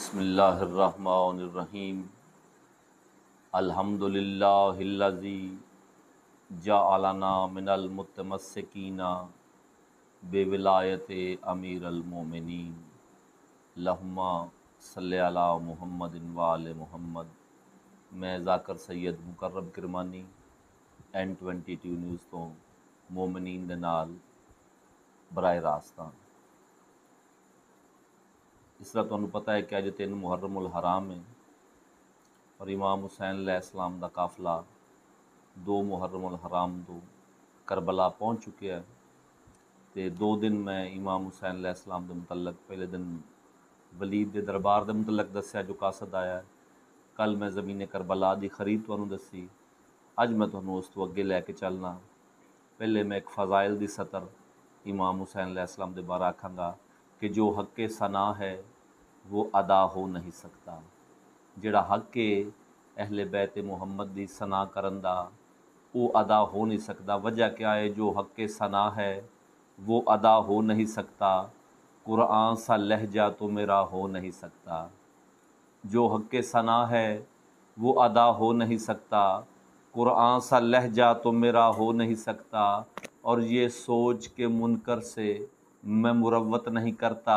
बिस्मिल्लाहिर्रहमानिर्रहीम। अल्हम्दुलिल्लाहिल्लज़ी जअलना मिनल मुतमस्सिकीना बिविलायति अमीरुल मोमिनीन। अल्लाहुम्मा सल्लि अला मुहम्मदिन व आले मुहम्मद। मैं ज़ाकर सैयद मुकर्रम किरमानी N22 न्यूज़ तो मोमिनीन दे नाल बराए रास्ता। इस तरह तुहानू पता है कि अज 3 मुहर्रमुल हराम है और इमाम हुसैन अलैहिस्सलाम दा काफिला 2 मुहर्रमुल हराम तो करबला पहुँच चुके हैं। तो 2 दिन मैं इमाम हुसैन अलैहिस्सलाम के मुतलक पहले दिन वलीद के दरबार के मुतलक दसिया जो कासद आया है। कल मैं ज़मीन करबला की खरीद तुहानू दसी। अज मैं तुहानू उस तो अगे लैके चलना। पहले मैं एक फ़ज़ाइल की सतर इमाम हुसैन अलैहिस्सलाम के बारे आखांगा कि जो हक़ सना है वो अदा हो नहीं सकता। जिहड़ा हक़ है अहले बैत मुहम्मद की सना करन दा वो अदा हो नहीं सकता। वजह क्या है? जो हक़ सना है वो अदा हो नहीं सकता। कुरान सा लहजा तो मेरा हो नहीं सकता। जो हक़ सना है वो अदा हो नहीं सकता। कुरान सा लहजा तो मेरा हो नहीं सकता। और ये सोच के मुनकर से मैं मुरव्वत नहीं करता।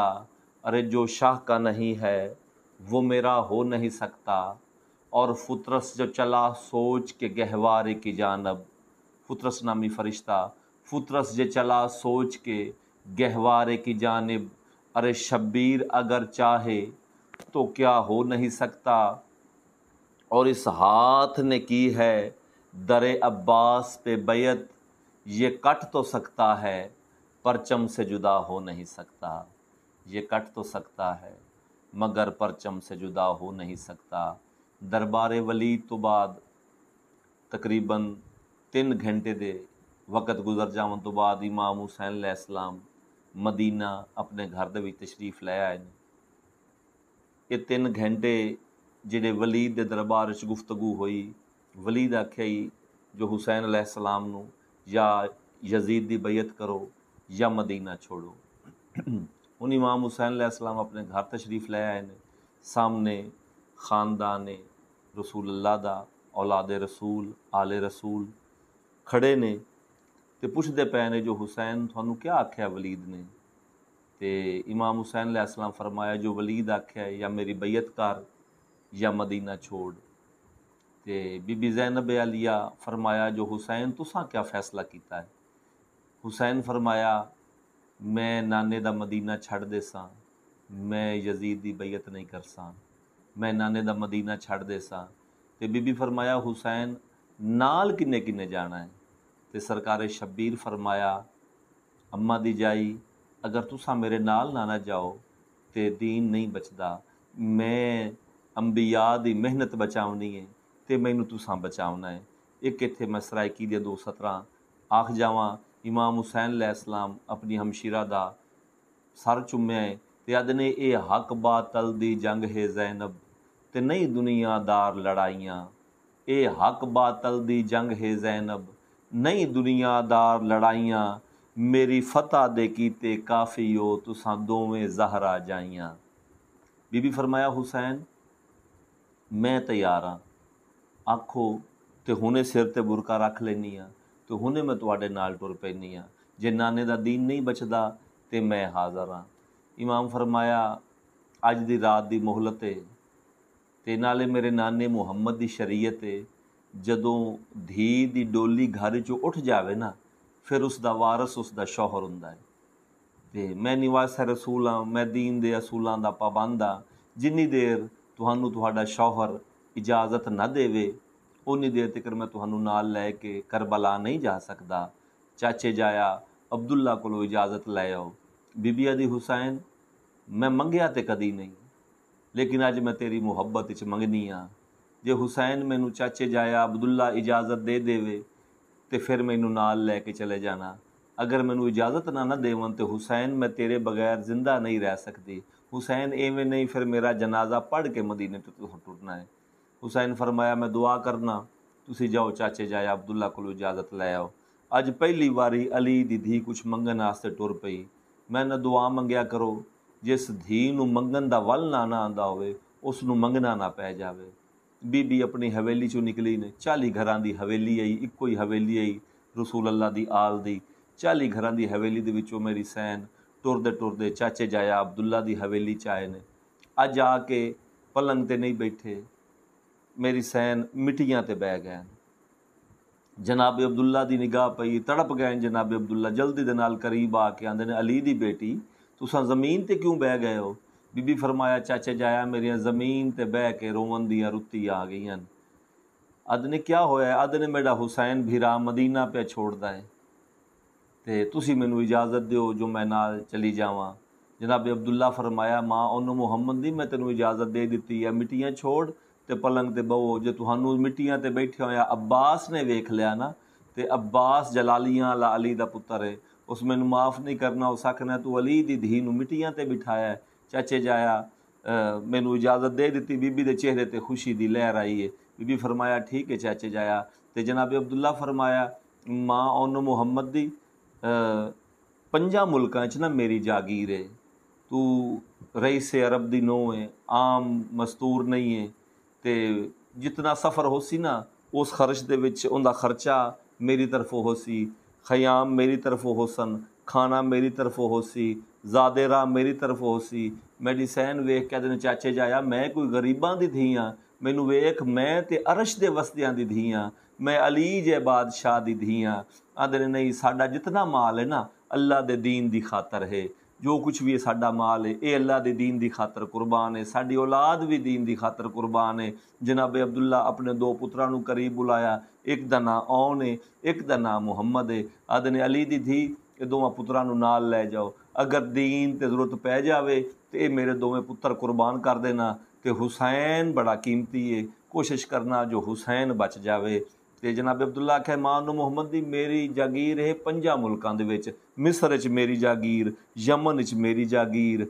अरे जो शाह का नहीं है वो मेरा हो नहीं सकता। और फुतरस जो चला सोच के गहवारे की जानब, फुतरस नामी फरिश्ता, फुतरस जो चला सोच के गहवारे की जानिब। अरे शब्बीर अगर चाहे तो क्या हो नहीं सकता। और इस हाथ ने की है दरे अब्बास पे बैत, ये कट तो सकता है परचम से जुदा हो नहीं सकता। ये कट तो सकता है मगर परचम से जुदा हो नहीं सकता। दरबार वलीद तो बाद तकरीबन 3 घंटे दे वक़्त गुजर जावन तो बाद इमाम हुसैन अलैहिस्सलाम मदीना अपने घर दे विच तशरीफ लै आए। ये 3 घंटे जिहड़े वलीद के दरबार च गुफ्तगू हुई, वलीद आख्या ही जो हुसैन अलैहिस्सलाम नू या यजीद की बैयत करो या मदीना छोड़ो। हुण इमाम हुसैन अलैहिस्सलाम अपने घर तशरीफ लै आए ने। सामने खानदान रसूलुल्लाह दा, औलादे रसूल, आले रसूल खड़े ने ते पुछदे पए ने जो हुसैन तुहानू क्या आख्या वलीद ने? ते इमाम हुसैन अलैहिस्सलाम फरमाया जो वलीद आख्या है या मेरी बैयत कर या मदीना छोड़। ते बीबी ज़ैनब आलिया फरमाया जो हुसैन तुसां क्या फैसला किया है? हुसैन फरमाया मैं नाने दा मदीना छड़ देसां, मैं यजीद दी बैयत नहीं करसां, मैं नाने दा मदीना छड़ देसां। ते बीबी फरमाया हुसैन नाल किन्ने किन्ने जाना है? ते सरकार शब्बीर फरमाया अम्मा दी जाई अगर तुसां मेरे नाल ना जाओ तो दीन नहीं बचदा। मैं अंबिया दी मेहनत बचावनी है तो मैनू तुसां बचावना है। एक इत्थे मैं सराइकी दी 2 सतरां आख जावां। इमाम हुसैन अलैहिस्सलाम अपनी हमशीरा दा सर चुम्या है ते आदने ये हक बातल दी जंग है ज़ैनब ते नहीं दुनियादार लड़ाइयाँ। ये हक बातल दी जंग है ज़ैनब नहीं दुनियादार लड़ाइयाँ। मेरी फतह दे कीते काफ़ी हो तुसां दोवें ज़हरा जाइयां। बीबी फरमाया हुसैन मैं तैयार हाँ, आखो तो हुणे सिर ते बुरका रख लेनी हाँ तो हुणे मैं तुहाडे नाल टुर पैनी हाँ। जे नाने दा दीन नहीं बचदा तो मैं हाज़र हाँ। इमाम फरमाया अज दी रात दी मोहलत है ते नाले मेरे नाने मुहम्मद दी शरीयत है। जदों धी दी डोली घर चों उठ जावे ना फिर उसका वारस उसका शौहर हुंदा है। ते मैं निवास रसूल हाँ, मैं दीन दे असूलों का पाबंद हाँ। जिन्नी देर तुहानू तुहाडा शौहर इजाज़त ना देवे उन्नी देर तक मैं तुहानू नाल लैके करबला नहीं जा सकता। चाचे जाया अब्दुल्ला कोलों इजाज़त लै आओ। बीबी आदी हुसैन मैं मंगिया तो कदी नहीं लेकिन अज मैं तेरी मुहब्बत च मंगनी हाँ। जे हुसैन मैनू चाचे जाया अब्दुल्ला इजाज़त दे देवे तो फिर मैनू नाल लैके चले जाना। अगर मैनू इजाज़त ना देवन तो हुसैन मैं तेरे बगैर जिंदा नहीं रह सकती। हुसैन एवें नहीं फिर मेरा जनाजा पढ़ के मदीने तो टुरना है। हुसैन फरमाया मैं दुआ करना तुसी जाओ चाचे जाया अब्दुल्ला को इजाज़त लै आओ। अज पहली बारी अली दी धी कुछ मंगन वास्ते टुर पई। मैं न दुआ मंगया करो जिस धी नूं मंगण दा वल ना आंदा होवे उस नूं मंगना ना पै जावे। बीबी अपनी हवेली चों निकली ने, 40 घरां दी हवेली आई, इक्को ही हवेली आई रसूल अल्लाह दी आल दी। 40 घरां दी हवेली दे विचों मेरी सैन टुरदे टुरदे चाचे जाया अब्दुल्ला दी हवेली च आए ने। अज आके पलंग ते नहीं बैठे, मेरी सैन मिट्टियां ते बह गए। जनाब अब्दुल्ला दी निगाह पई, तड़प गए जनाब अब्दुल्ला, जल्दी दे नाल करीब आके आंदे ने अली दी बेटी तुसां ज़मीन ते क्यों बह गए हो? बीबी फरमाया चाचे जाया मेरिया ज़मीन ते बह के रोवन दियां रुत्ती आ गई। अद ने क्या होया? अद ने मेरा हुसैन भीरा मदीना पे छोड़दा है ते तुसी मैनू इजाज़त दिओ जो मैं नाल चली जावां। जनाब अब्दुल्ला फरमाया माँ उन्होंने मुहम्मद दी मैं तेनू इजाज़त दे दी है, मिट्टियां छोड़ ते पलंग ते बहो। जो तुहानू मिट्टियां ते बैठे होया अब्बास ने वेख लिया ना, ते अब्बास जलालियां वाला अली दा पुत्तर है, उस मैनू माफ़ नहीं करना, उस आखना तू अली दी धी नू मिट्टियां ते बिठाया है। चाचे जाया मैनू इजाज़त दे दी। बीबी दे चेहरे ते खुशी दी लहर आई है। बीबी फरमाया ठीक है चाचे जाया। ते जनाब अब्दुल्ला फरमाया माँ उन मुहम्मद दी 5 मुल्कां च ना मेरी जागीर है, तू रईस अरब दी नूह है, आम मस्तूर नहीं है, ते जितना सफ़र हो सी ना उस खर्च दे विच उनका खर्चा मेरी तरफों हो सी, खयाम मेरी तरफों हो सन, खाना मेरी तरफों हो सी, ज़ादे राह मेरी तरफों हो सी। मेरी सैन वेख कहते हैं चाचे जाया मैं कोई गरीबां दी धी हाँ, मैनू वेख मैं ते अरश दे वसदियां दी धी हाँ, मैं अली जे बादशाह दी धी हाँ। आदरे नहीं साडा जितना माल है ना अल्लाह दे दीन दी खातर है, जो कुछ भी है साडा माल है ये अल्लाह दे दीन दी खातर कुर्बान है, साडी औलाद भी दीन दी खातर कुर्बान है। जनाब अब्दुल्ला अपने 2 पुत्रां नूं करीब बुलाया, एक दा नाम औन है, एक दा नाम मुहम्मद है। आदने अली दी धी ये 2 पुत्रां नूं नाल लै जाओ, अगर दीन ते जरूरत पै जावे तो ये मेरे 2 पुत्र कुर्बान कर देना। ते हुसैन बड़ा कीमती है, कोशिश करना जो हुसैन बच जावे। ते जनाब अब्दुल्ला आखे मां नूं मुहम्मद दी मेरी जागीर है 5 मुल्कां दे विच, मिस्र च मेरी जागीर, यमन च मेरी जागीर,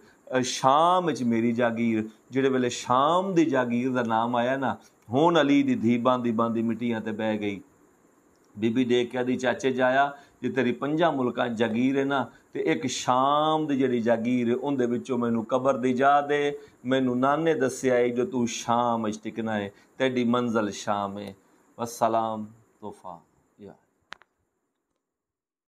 शाम च मेरी जागीर। जिहड़े वेले शाम दी जागीर दा नाम आया ना हुण अली दी धी बांदी बांदी मिट्टियां ते बह गई। बीबी देख के आदी चाचे जाया जे तेरी 5 मुल्कां जागीर है ना तो एक शाम दी जिहड़ी जागीर है उहदे विचों मैनू कबर दी जा दे। मैनू नाने दस्सिया है जो तू शाम च टिकना है, तेरी मंजिल शाम है। वस्सलाम तोहफा।